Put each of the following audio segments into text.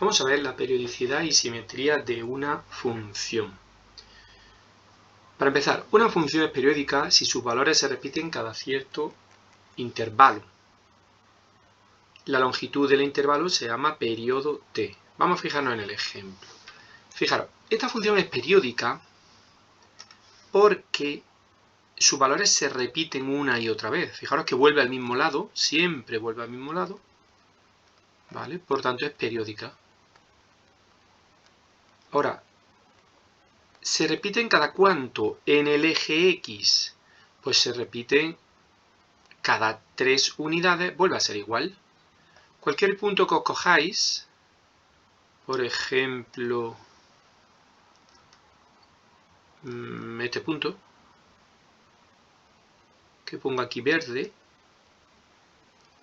Vamos a ver la periodicidad y simetría de una función. Para empezar, una función es periódica si sus valores se repiten cada cierto intervalo. La longitud del intervalo se llama periodo t. Vamos a fijarnos en el ejemplo. Fijaros, esta función es periódica porque sus valores se repiten una y otra vez. Fijaros que vuelve al mismo lado, siempre vuelve al mismo lado, ¿vale? Por tanto es periódica. Ahora, ¿se repiten cada cuánto en el eje X? Pues se repiten cada 3 unidades, vuelve a ser igual. Cualquier punto que os cojáis, por ejemplo, este punto, que pongo aquí verde,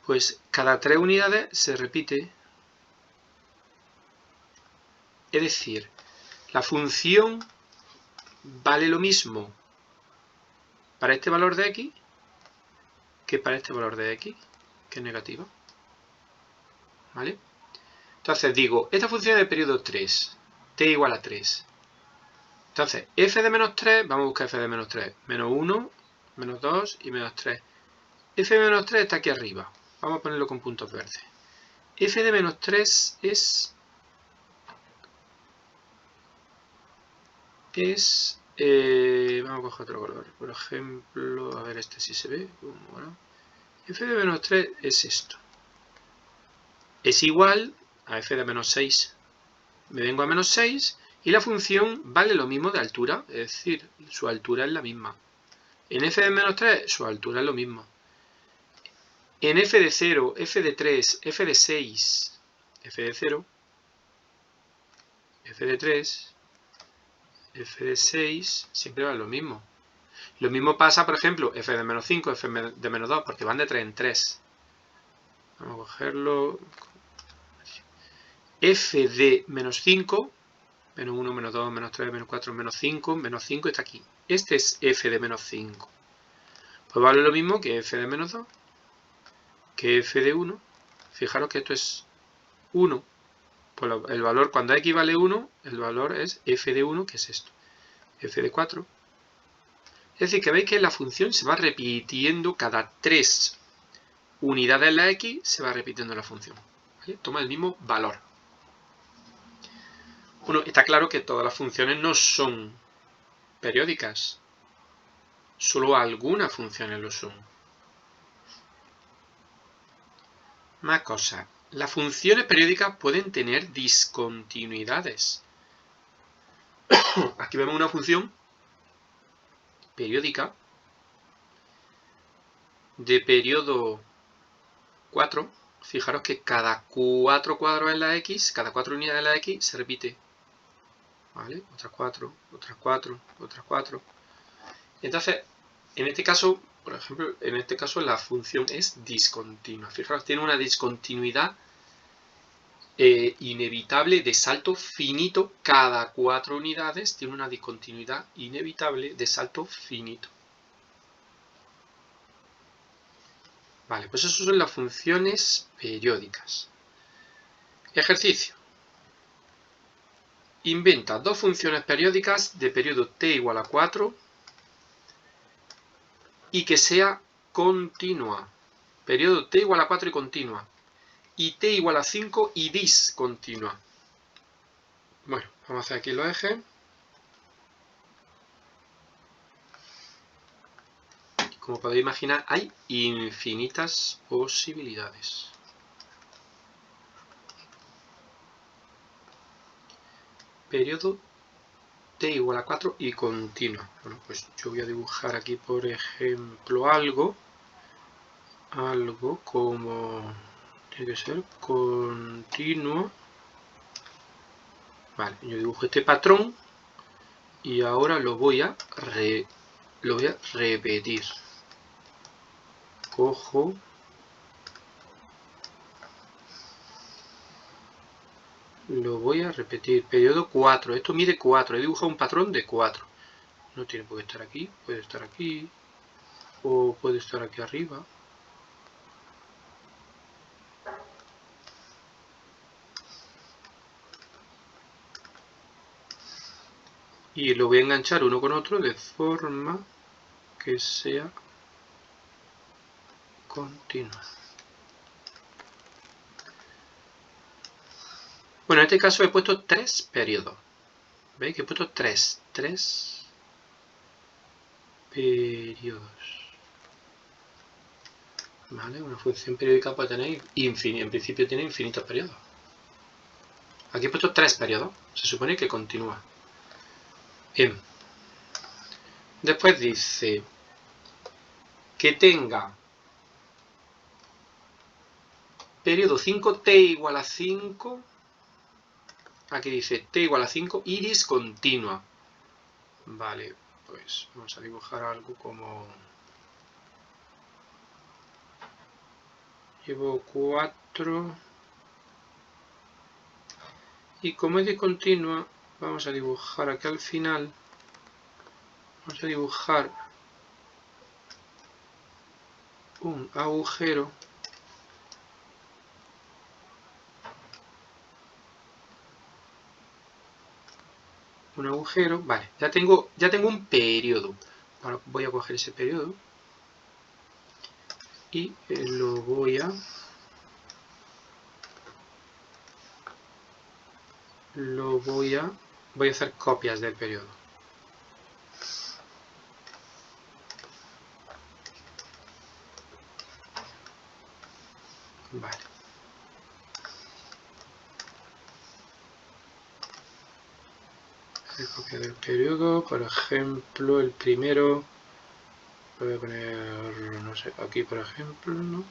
pues cada 3 unidades se repite. Es decir, la función vale lo mismo para este valor de x que para este valor de x, que es negativo. ¿Vale? Entonces digo, esta función es de periodo 3, t igual a 3. Entonces, f de menos 3, vamos a buscar f de menos 3. Menos 1, menos 2 y menos 3. F de menos 3 está aquí arriba. Vamos a ponerlo con puntos verdes. F de menos 3 es vamos a coger otro color. Por ejemplo, a ver este si se ve. Bueno, f de menos 3 es esto. Es igual a f de menos 6. Me vengo a menos 6 y la función vale lo mismo de altura. Es decir, su altura es la misma. En f de menos 3, su altura es lo mismo. En f de 0, f de 3, f de 6, f de 0, f de 3, f de 6, siempre va lo mismo. Lo mismo pasa, por ejemplo, f de menos 5, f de menos 2, porque van de 3 en 3. Vamos a cogerlo. F de menos 5, menos 1, menos 2, menos 3, menos 4, menos 5 está aquí. Este es f de menos 5. Pues vale lo mismo que f de menos 2, que f de 1. Fijaros que esto es 1. Pues el valor, cuando x vale 1, el valor es f de 1, que es esto. F de 4. Es decir, que veis que la función se va repitiendo cada 3 unidades en la x, se va repitiendo la función. ¿Vale? Toma el mismo valor. Bueno, está claro que todas las funciones no son periódicas. Solo algunas funciones lo son. Más cosas. Las funciones periódicas pueden tener discontinuidades. Aquí vemos una función periódica de periodo 4. Fijaros que cada 4 cuadros en la x, cada 4 unidades en la x, se repite. ¿Vale? Otras 4, otras 4, otras 4. Entonces, en este caso, por ejemplo, en este caso la función es discontinua. Fijaros, tiene una discontinuidad inevitable de salto finito. Cada 4 unidades tiene una discontinuidad inevitable de salto finito. Vale, pues eso son las funciones periódicas. Ejercicio. Inventa dos funciones periódicas de periodo t igual a 4 y que sea continua. Periodo t igual a 4 y continua. Y t igual a 5 y discontinua. Bueno, vamos a hacer aquí los ejes. Como podéis imaginar, hay infinitas posibilidades. Periodo t igual a 4 y continua. Bueno, pues yo voy a dibujar aquí, por ejemplo, algo como tiene que ser continuo. Vale, yo dibujo este patrón y ahora lo voy a repetir. Cojo, lo voy a repetir. Periodo 4. Esto mide 4. He dibujado un patrón de 4. No tiene por qué estar aquí. Puede estar aquí. O puede estar aquí arriba. y lo voy a enganchar uno con otro de forma que sea continua. Bueno, en este caso he puesto 3 periodos. ¿Veis que he puesto 3 periodos? ¿Vale? Una función periódica puede tener en principio tiene infinitos periodos. Aquí he puesto 3 periodos. Se supone que continúa. Bien. Después dice que tenga periodo 5t igual a 5. Aquí dice t igual a 5 y discontinua. Vale, pues vamos a dibujar algo como... Llevo 4. Y como es discontinua, vamos a dibujar aquí al final. Vamos a dibujar un agujero. Vale, ya tengo un periodo. Ahora voy a coger ese periodo y lo voy a hacer copias del periodo. Vale. Hacer copia del periodo, por ejemplo, el primero lo voy a poner, no sé, aquí por ejemplo, ¿no?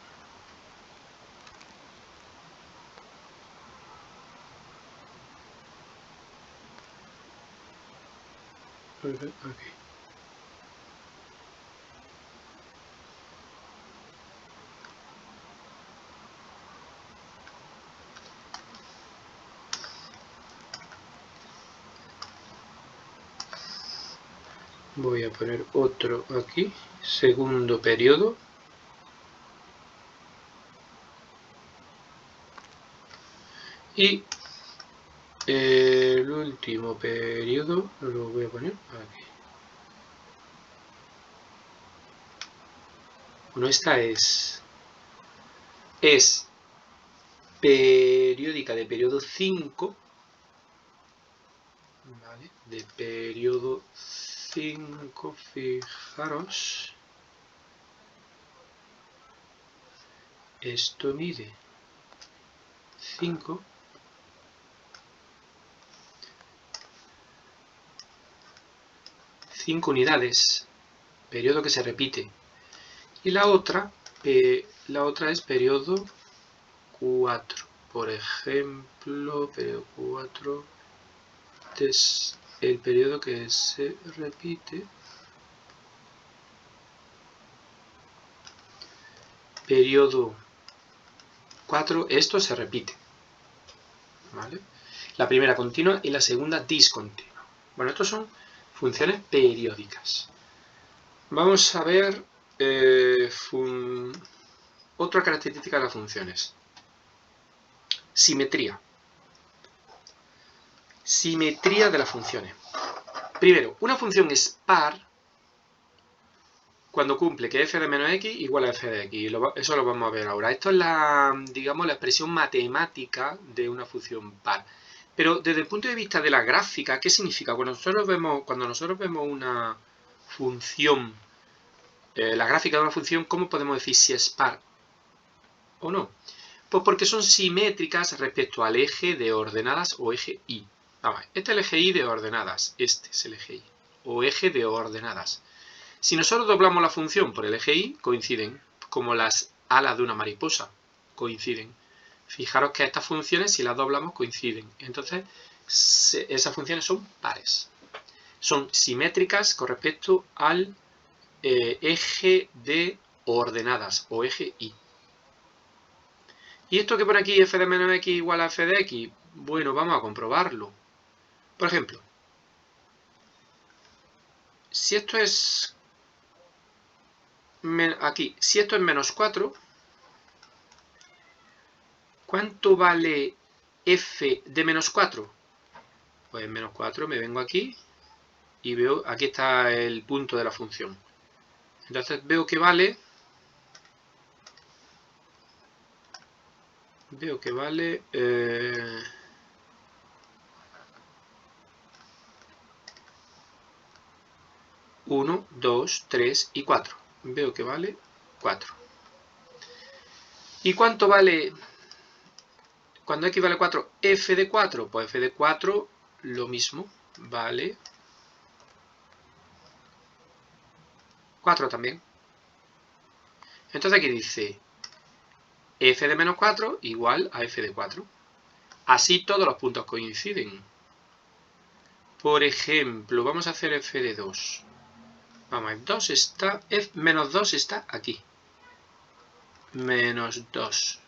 Aquí. Voy a poner otro aquí, segundo periodo. Y el último periodo lo voy a poner aquí. Bueno, esta es periódica de periodo 5. Vale, de periodo 5, fijaros. Esto mide 5. Unidades. Periodo que se repite. Y la otra es periodo 4. Por ejemplo, periodo 4 es el periodo que se repite. Periodo 4, esto se repite. ¿Vale? La primera continua y la segunda discontinua. Bueno, estos son funciones periódicas. Vamos a ver otra característica de las funciones. Simetría. Simetría de las funciones. Primero, una función es par cuando cumple que f de menos x igual a f de x. Eso lo vamos a ver ahora. Esto es la expresión matemática de una función par. Pero desde el punto de vista de la gráfica, ¿qué significa? Cuando nosotros vemos una función, la gráfica de una función, ¿cómo podemos decir si es par o no? Pues porque son simétricas respecto al eje de ordenadas o eje y. Vamos, este es el eje y de ordenadas, este es el eje y, o eje de ordenadas. Si nosotros doblamos la función por el eje y, coinciden, como las alas de una mariposa, coinciden. Fijaros que estas funciones, si las doblamos, coinciden. Entonces, esas funciones son pares. Son simétricas con respecto al eje de ordenadas, o eje y. ¿Y esto que pone aquí, f de menos x igual a f de x? Bueno, vamos a comprobarlo. Por ejemplo, si esto es aquí, si esto es menos 4, ¿cuánto vale f de menos 4? Pues menos 4, me vengo aquí y veo, aquí está el punto de la función. Entonces veo que vale 1, 2, 3 y 4. Veo que vale 4. ¿Y cuánto vale cuando x vale 4? F de 4. Pues f de 4 lo mismo, vale 4 también. Entonces aquí dice f de menos 4 igual a f de 4. Así todos los puntos coinciden. Por ejemplo, vamos a hacer f de 2. Vamos, menos 2 está aquí. Menos 2.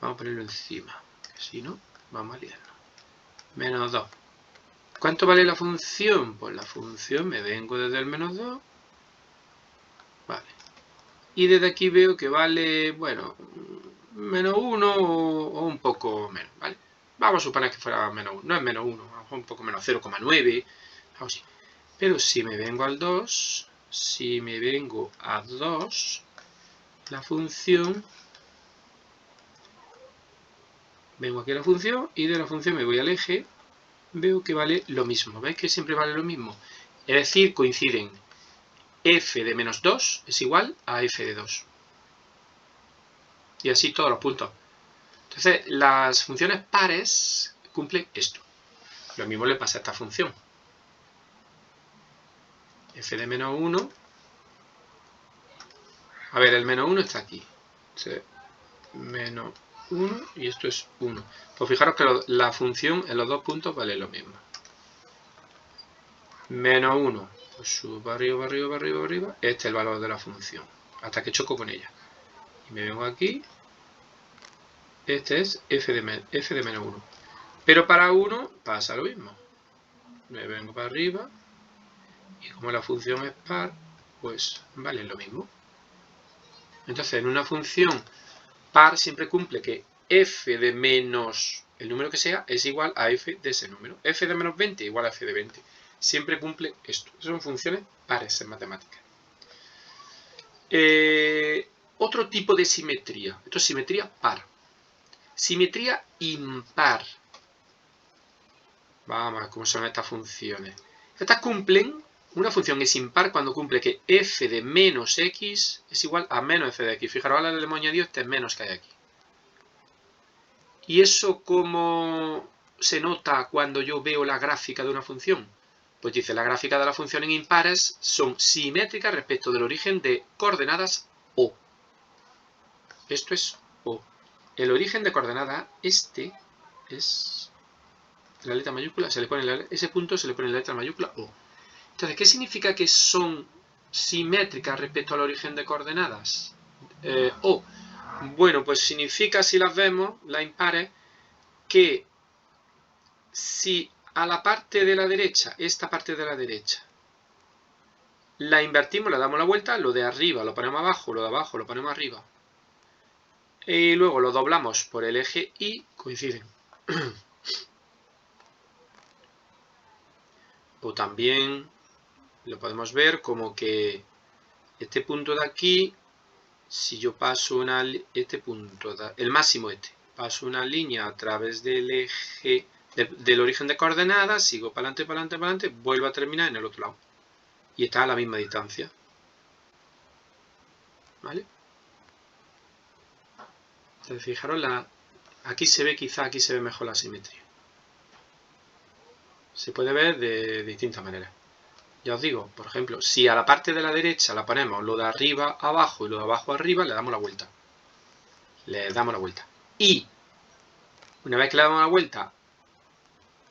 Vamos a ponerlo encima. Si no, vamos a liarnos. Menos 2. ¿Cuánto vale la función? Pues la función me vengo desde el menos 2. Vale. Y desde aquí veo que vale, bueno, menos 1 o un poco menos, ¿vale? Vamos a suponer que fuera menos 1. No es menos 1, a lo mejor un poco menos 0,9, algo así. Pero si me vengo al 2, la función, vengo aquí a la función y de la función me voy al eje, veo que vale lo mismo. ¿Veis que siempre vale lo mismo? Es decir, coinciden. F de menos 2 es igual a f de 2. Y así todos los puntos. Entonces, las funciones pares cumplen esto. Lo mismo le pasa a esta función. F de menos 1. A ver, el menos 1 está aquí. Menos 1 y esto es 1. Pues fijaros que la función en los dos puntos vale lo mismo. Menos 1. Pues subo para arriba, para arriba, para arriba, para arriba. Este es el valor de la función. Hasta que choco con ella. Y me vengo aquí. Este es f de menos 1. Pero para 1 pasa lo mismo. Me vengo para arriba. Y como la función es par, pues vale lo mismo. Entonces, en una función par siempre cumple que f de menos el número que sea es igual a f de ese número. F de menos 20 igual a f de 20. Siempre cumple esto. Son funciones pares en matemáticas. Otro tipo de simetría. Esto es simetría par. Simetría impar. Vamos a ver cómo son estas funciones. Estas cumplen, una función es impar cuando cumple que f de menos x es igual a menos f de x. Fijaros, ahora le hemos añadido este menos que hay aquí. ¿Y eso cómo se nota cuando yo veo la gráfica de una función? Pues dice, la gráfica de la función en impares son simétricas respecto del origen de coordenadas O. Esto es O. El origen de coordenada, este es la letra mayúscula, ese punto se le pone la letra mayúscula O. Entonces, ¿qué significa que son simétricas respecto al origen de coordenadas? O. Bueno, pues significa, si las vemos, las impares, que si a la parte de la derecha, esta parte de la derecha, la invertimos, le damos la vuelta, lo de arriba lo ponemos abajo, lo de abajo lo ponemos arriba, y luego lo doblamos por el eje Y, coinciden. O también lo podemos ver como que este punto de aquí, si yo paso este punto, el máximo paso una línea a través del eje, del origen de coordenadas, sigo para adelante, para adelante, para adelante, vuelvo a terminar en el otro lado. Y está a la misma distancia. ¿Vale? Entonces, fijaros, aquí se ve mejor la simetría. Se puede ver de distintas maneras. Ya os digo, por ejemplo, si a la parte de la derecha la ponemos lo de arriba abajo y lo de abajo arriba, le damos la vuelta. Le damos la vuelta. Y una vez que le damos la vuelta,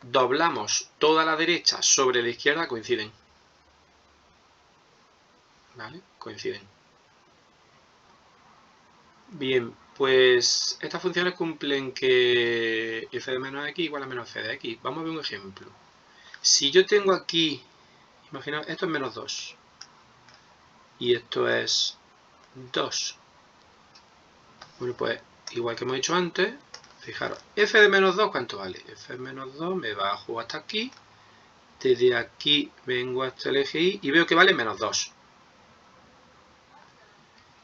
doblamos toda la derecha sobre la izquierda, coinciden. ¿Vale? Coinciden. Bien, pues estas funciones cumplen que f de menos x igual a menos f de x. Vamos a ver un ejemplo. Si yo tengo aquí, imaginaos, esto es menos 2 y esto es 2. Bueno, pues igual que hemos dicho antes, fijaros, f de menos 2, ¿cuánto vale? F de menos 2 me bajo hasta aquí desde aquí vengo hasta el eje Y y veo que vale menos 2.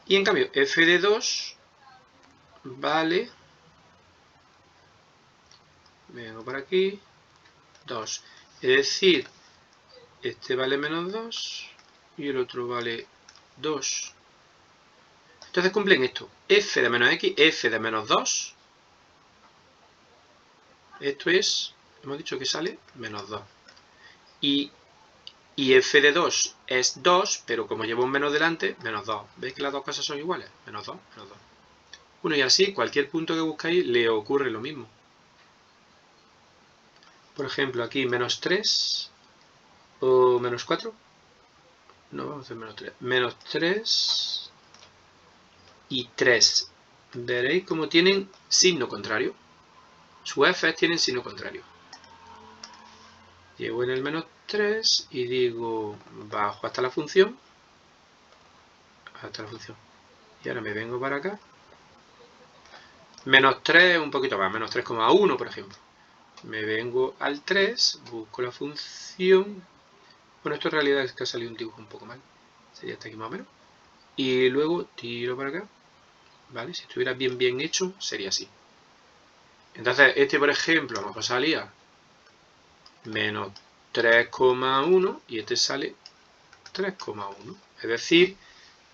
Y en cambio, f de 2 vale, vengo por aquí, 2. Es decir, este vale menos 2 y el otro vale 2. Entonces cumplen esto, f de menos x, f de menos 2. Esto es, hemos dicho que sale menos 2. Y f de 2 es 2, pero como llevo un menos delante, menos 2. ¿Veis que las dos cosas son iguales? Menos 2, menos 2. Bueno, y así, cualquier punto que buscáis le ocurre lo mismo. Por ejemplo, aquí menos 3 o menos 4. No, vamos a hacer menos 3. Menos 3 y 3. Veréis cómo tienen signo contrario. Sus f's tienen signo contrario. Llego en el menos 3 y digo, bajo hasta la función. Hasta la función. Y ahora me vengo para acá. Menos 3, un poquito más, menos 3,1 por ejemplo. Me vengo al 3, busco la función. Bueno, esto en realidad es que ha salido un dibujo un poco mal. Sería hasta aquí más o menos. Y luego tiro para acá. ¿Vale? Si estuviera bien hecho, sería así. Entonces, este por ejemplo, a lo mejor salía menos 3,1 y este sale 3,1. Es decir,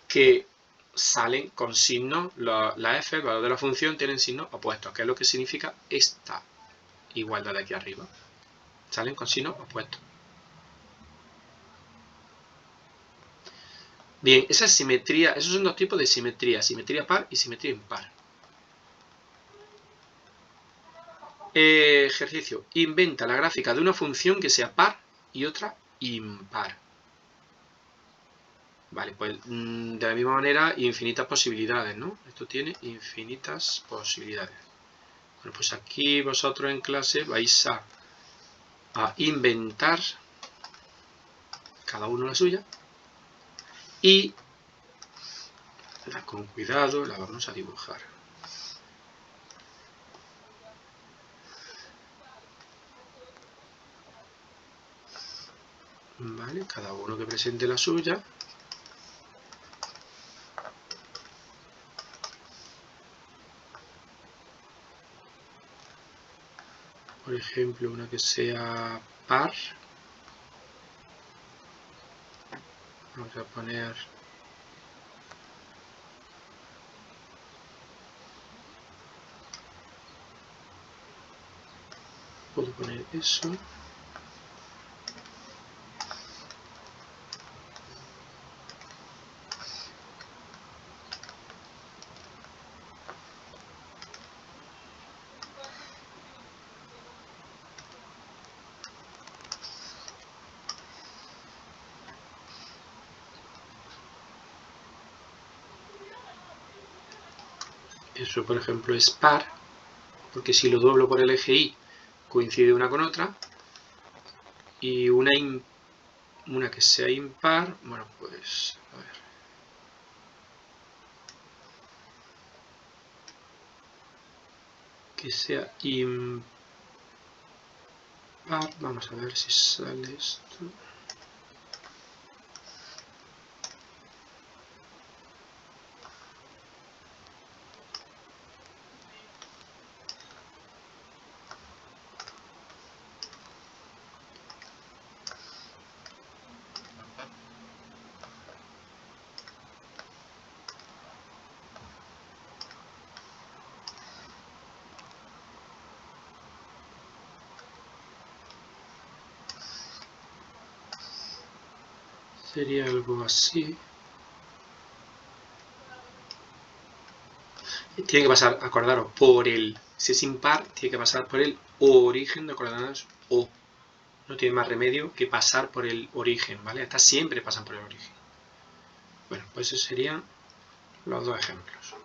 que salen con signos, la f, el valor de la función, tienen signos opuestos, que es lo que significa esta igualdad de aquí arriba. Salen con signos opuestos. Bien, esa simetría, esos son dos tipos de simetría, simetría par y simetría impar. Ejercicio. Inventa la gráfica de una función que sea par y otra impar. Vale, pues de la misma manera, infinitas posibilidades, ¿no? Esto tiene infinitas posibilidades. Bueno, pues aquí vosotros en clase vais a inventar cada uno la suya y con cuidado la vamos a dibujar. Vale, cada uno que presente la suya. Por ejemplo, una que sea par. Vamos a poner puedo poner eso. Eso, por ejemplo, es par, porque si lo doblo por el eje Y, coincide una con otra. Y una que sea impar, bueno, pues, a ver. Que sea impar, vamos a ver si sale esto. Sería algo así. Tiene que pasar, acordaros, por el, si es impar, tiene que pasar por el origen de coordenadas O. No tiene más remedio que pasar por el origen, ¿vale? Estas siempre pasan por el origen. Bueno, pues esos serían los dos ejemplos.